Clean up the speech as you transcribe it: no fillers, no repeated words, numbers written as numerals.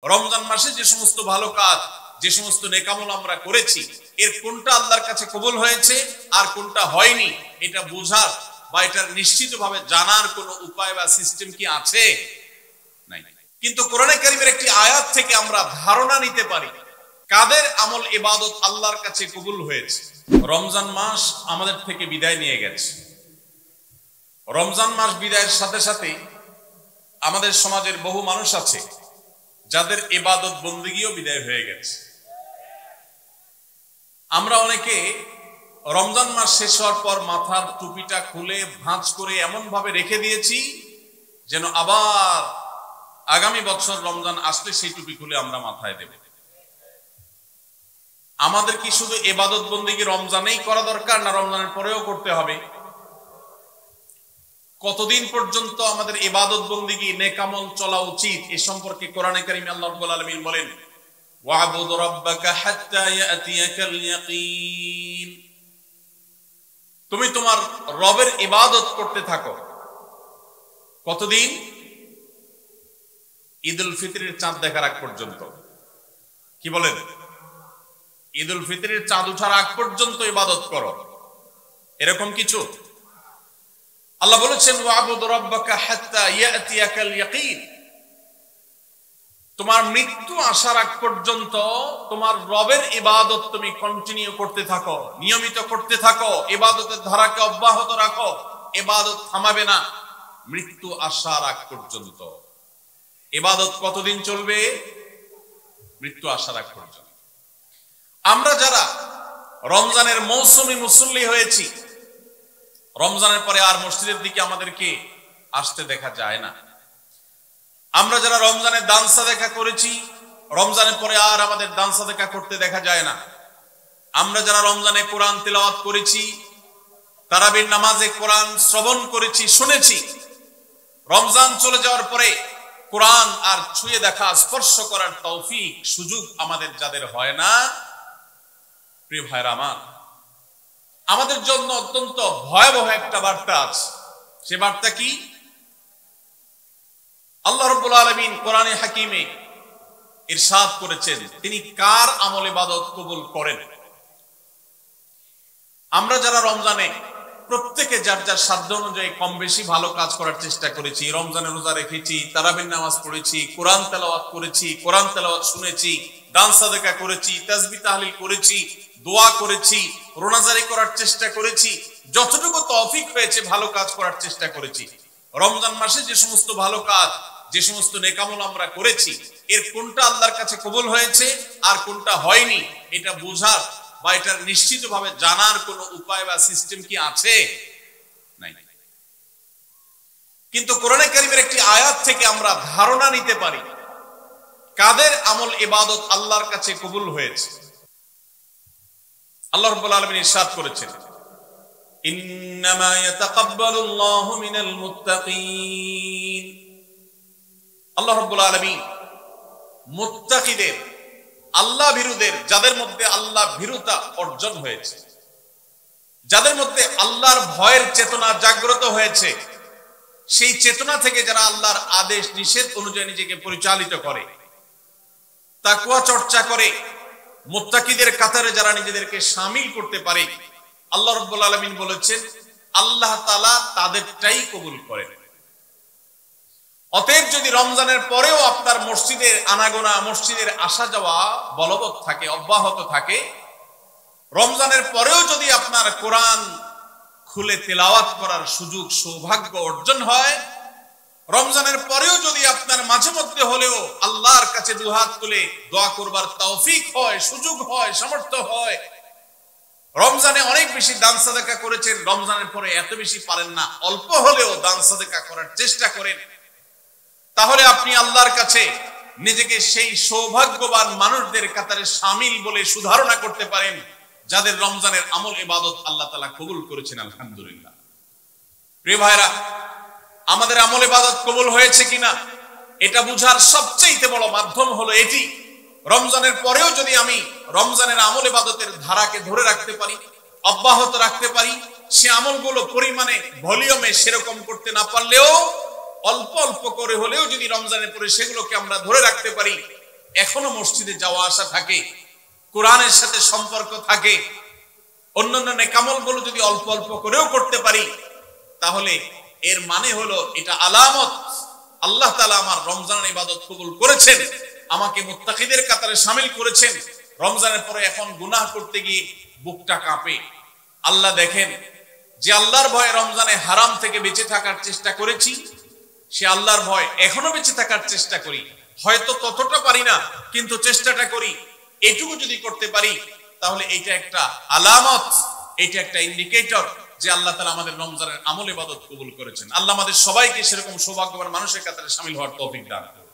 রমজান মাসে যে সমস্ত ভালো কাজ, যে সমস্ত নেকামল আমরা করেছি, এর কোনটা আল্লাহর কাছে কবুল হয়েছে আর কোনটা হয়নি, এটা বোঝার বা এটার নিশ্চিতভাবে জানার কোনো উপায় বা সিস্টেম কি আছে? নাই। কিন্তু কোরআনে কারীমের একটি আয়াত থেকে আমরা ধারণা নিতে পারি কাদের আমল ইবাদত আল্লাহর কাছে কবুল হয়েছে। রমজান মাস আমাদের থেকে বিদায় নিয়ে গেছে। রমজান মাস বিদায়ের সাথে সাথে আমাদের সমাজের বহু মানুষ আছে যাদের ইবাদত বন্দেগীও বিদায় হয়ে গেছে। আমরা অনেকে রমজান মাস শেষ হওয়ার পর মাথার টুপিটা খুলে ভাঁজ করে এমন ভাবে রেখে দিয়েছি যেন আবার আগামী বছর রমজান আসলে সেই টুপি খুলে আমরা মাথায় দেব। আমাদের কি শুধু ইবাদত বন্দেগী রমজানেই করা দরকার, না রমজানের পরেও করতে হবে? কতদিন পর্যন্ত আমাদের ইবাদত বন্দেগী নেকামল চলা উচিত এ সম্পর্কে কোরআনে কারীমে আল্লাহ রাব্বুল আলামিন বলেন, ওয়া'বুদ রাব্বাকা হাত্তা ইয়াতিয়াকাল ইয়াকিন। তুমি তোমার রবের ইবাদত করতে থাকো। কতদিন? ঈদুল ফিতরের চাঁদ দেখার আগ পর্যন্ত। কি বলেন? ঈদুল ফিতরের চাঁদ ওঠার আগ পর্যন্ত ইবাদত করো, এরকম কিছু? আল্লাহ বলেছেন, ওয়া'বুদ রাব্বাকা হাত্তা ইয়াতিয়াকাল ইয়াকিন। তোমার মৃত্যু আসার আগ পর্যন্ত তোমার রবের ইবাদত তুমি কন্টিনিউ করতে থাকো, নিয়মিত করতে থাকো, ইবাদতের ধারাকে অব্যাহত রাখো। ইবাদত থামাবে না মৃত্যু আসার আগ পর্যন্ত। ইবাদত কতদিন চলবে? মৃত্যু আসার আগ পর্যন্ত। আমরা যারা রমজানের মৌসুমী মুসল্লি হয়েছি, রমজানের পরে আর মসজিদের দিকে আমাদেরকে আসতে দেখা যায় না। আমরা যারা রমজানের দান সাদাকা করেছি, রমজানের পরে আর আমাদের দান সাদাকা করতে দেখা যায় না। আমরা যারা রমজানে কোরআন তিলাওয়াত করেছি, তারাবির নামাজে কোরআন শ্রবণ করেছি, শুনেছি, রমজান চলে যাওয়ার পরে কোরআন আর ছুঁয়ে দেখা, স্পর্শ করার তৌফিক সুযোগ আমাদের যাদের হয় না, প্রিয় ভাইরা আমার, আমাদের জন্য অত্যন্ত ভয়াবহ একটা বার্তা আছে। সে বার্তা কি? আল্লাহ রাব্বুল আলামিন কোরআনে হাকিমে ইরশাদ করেছেন তিনি কার আমল ইবাদত কবুল করেন। আমরা যারা রমজানে প্রত্যেকে যার যার সাধ্য অনুযায়ী কম বেশি ভালো কাজ করার চেষ্টা করেছি, রমজানে রোজা রেখেছি, তারাবির নামাজ পড়েছি, কোরআন তেলাওয়াত করেছি, কোরআন তেলাওয়াত শুনেছি, দান সাদাকা করেছি, তাসবিহ তাহলিল করেছি, দোয়া করেছি, রোজাজারি করার চেষ্টা করেছি, যতটুকু তৌফিক হয়েছে ভালো কাজ করার চেষ্টা করেছি। রমজান মাসে যে সমস্ত ভালো কাজ, যে সমস্ত নেকামল আমরা করেছি, এর কোনটা আল্লাহর কাছে কবুল হয়েছে আর কোনটা হয়নি, এটা বোঝার বা এটার নিশ্চিতভাবে জানার কোনো উপায় বা সিস্টেম কি আছে? নাই। কিন্তু কোরআনে কারীমের একটি আয়াত থেকে আমরা ধারণা নিতে পারি কাদের আমল ইবাদত আল্লাহর কাছে কবুল হয়েছে। আল্লাহ রাব্বুল আলামিন ইরশাদ করেছেন, ইন্নামা ইয়াতাকাব্বালুল্লাহু মিনাল মুত্তাকিন। আল্লাহ রাব্বুল আলামিন মুত্তাকিদের, আল্লাহ ভীরুদের, যাদের মধ্যে আল্লাহ ভীরুতা অর্জন হয়েছে, যাদের মধ্যে আল্লাহর ভয়ের চেতনা জাগ্রত হয়েছে, সেই চেতনা থেকে যারা আল্লাহর আদেশ নিষেধ অনুযায়ী নিজেকে পরিচালিত করে, তাকওয়া চর্চা করে, মুত্তাকিদের কাতারে যারা নিজেদেরকে শামিল করতে পারে, আল্লাহ রাব্বুল আলামিন বলেছেন আল্লাহ তাআলা তাদেরটাই কবুল করেন। অতএব যদি রমজানের পরেও আপনার মসজিদের আনাগোনা, মসজিদের আসা যাওয়া বলবৎ থাকে, অব্যাহত থাকে, রমজানের পরেও যদি আপনার কোরআন খুলে তেলাওয়াত করার সুযোগ সৌভাগ্য অর্জন হয়, রমজানের পরেও যদি আপনার মাঝে মধ্যে হলেও আল্লাহর কাছে দুহাত তুলে দোয়া করবার তৌফিক হয়, সুযোগ হয়, সামর্থ্য হয়, রমজানে অনেক বেশি দান সাদাকা করেছেন, রমজানের পরে এত বেশি পারেন না, অল্প হলেও দান সাদাকা করার চেষ্টা করেন, তাহলে আপনি আল্লাহর কাছে নিজেকে সেই সৌভাগ্যবান মানুষদের কাতারে শামিল বলে সুধারণা করতে পারেন যাদের রমজানের আমল ইবাদত আল্লাহ তাআলা কবুল করেছেন। আলহামদুলিল্লাহ। প্রিয় ভাইরা, আমাদের আমল ইবাদত কবুল হয়েছে কিনা এটা বুঝার সবচেয়ে বড় মাধ্যম হলো এটি, রমজানের পরেও যদি আমি রমজানের আমল ইবাদতের ধারাকে ধরে রাখতে পারি, অব্যাহত রাখতে পারি, সে আমলগুলো পরিমাণে, ভলিউমে সেরকম করতে না পারলেও অল্প অল্প করে হলেও যদি রমজানের পরে সেগুলোকে আমরা ধরে রাখতে পারি, এখনো মসজিদে যাওয়া আসা থাকে, কোরআনের সাথে সম্পর্ক থাকে, অন্যান্য নেকামল গুলো যদি অল্প অল্প করেও করতে পারি, তাহলে এর মানে হলো এটা আলামত আল্লাহ তাআলা আমার রমজানের ইবাদত কবুল করেছেন, আমাকে মুত্তাকিদের কাতারে শামিল করেছেন। রমজানের পরে এখন গুনাহ করতে গিয়ে বুকটা কাঁপে। আল্লাহ দেখেন, যে আল্লাহর ভয়ে রমজানে হারাম থেকে বেঁচে থাকার চেষ্টা করেছি, সে আল্লাহর ভয় এখনো বেঁচে থাকার চেষ্টা করি। হয়তো ততটা পারি না, কিন্তু চেষ্টাটা করি। এটুকু যদি করতে পারি, তাহলে এটা একটা আলামত, এটা একটা ইন্ডিকেটর যে আল্লাহ তাআলা আমাদের রমজানের আমল ইবাদত কবুল করেছেন। আল্লাহ আমাদের সবাইকে সেরকম সৌভাগ্যবান মানুষের কাতারে শামিল হওয়ার তৌফিক দান করুন।